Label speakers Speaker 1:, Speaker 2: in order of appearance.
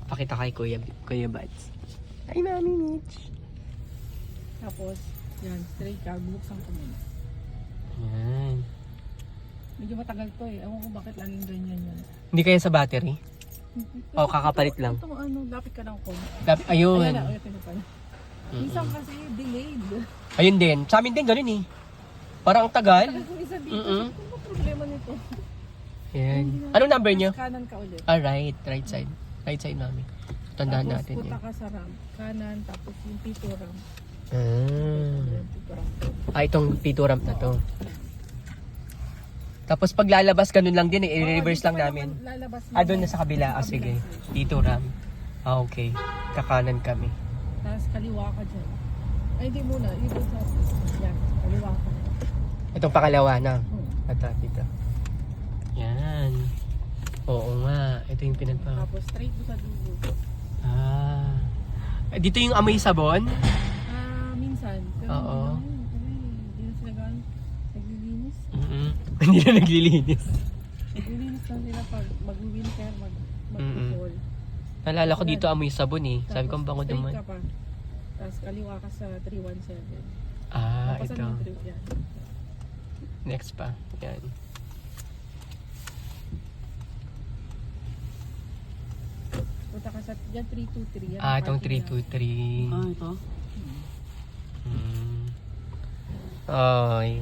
Speaker 1: Pakita kay Kuya Buds. Hi, Mami Mitch.
Speaker 2: Tapos, yan, straight ka, bubuksan ko muna.
Speaker 1: Yan.
Speaker 2: Medyo matagal to eh. Ewan ko bakit laging ganyan yan.
Speaker 1: Hindi kaya sa battery? O, kakapalit lang.
Speaker 2: Ito, lapit ka ng phone.
Speaker 1: Ayun.
Speaker 2: Ayan na, ito na pala. Minsan kasi delayed.
Speaker 1: Ayun din. Sa amin din, ganun eh. Parang ang tagal.
Speaker 2: Tagal kong isa dito.
Speaker 1: Mm-mm.
Speaker 2: Ano ba problema nito?
Speaker 1: Yan. Anong number nyo?
Speaker 2: Kanan ka ulit.
Speaker 1: Right. Right side. Right side namin. Tandaan
Speaker 2: Tapos
Speaker 1: natin
Speaker 2: punta
Speaker 1: yan.
Speaker 2: ka sa ramp. Kanan, tapos yung P2 ramp.
Speaker 1: Ah.
Speaker 2: P2 ramp.
Speaker 1: Itong P2 ramp na to. Tapos pag lalabas, ganun lang din eh. I-reverse lang namin.
Speaker 2: Lalabas mo.
Speaker 1: Doon na sa kabila. Sige. P2 ramp. Okay. Kakanan kami.
Speaker 2: Tapos kaliwa ka dyan. Ay, hindi muna. Yung doon sa... Yan. Kaliwa ka.
Speaker 1: Itong pakalawa na.
Speaker 2: Hmm.
Speaker 1: Ito, dito. Yan. Oo nga. Ito yung pinagpa...
Speaker 2: Tapos straight mo sa dulo.
Speaker 1: Dito yung amoy sabon?
Speaker 2: Minsan. Pero
Speaker 1: Oo.
Speaker 2: hindi na sila gano'n naglilinis.
Speaker 1: Hindi na naglilinis.
Speaker 2: Naglilinis lang sila pag mag-winter, mag-fall.
Speaker 1: Nalala ko dito amoy sabon eh. Sabi ko ang bango
Speaker 2: Straight
Speaker 1: naman.
Speaker 2: ka pa. Tapos kaliwa ka sa 317.
Speaker 1: Ito.
Speaker 2: Yung yan.
Speaker 1: Next pa. Yan.
Speaker 2: Punta ka sa yan 323. Yan
Speaker 1: Itong
Speaker 2: parking lot.
Speaker 1: 323.
Speaker 2: Ito?
Speaker 1: Ay.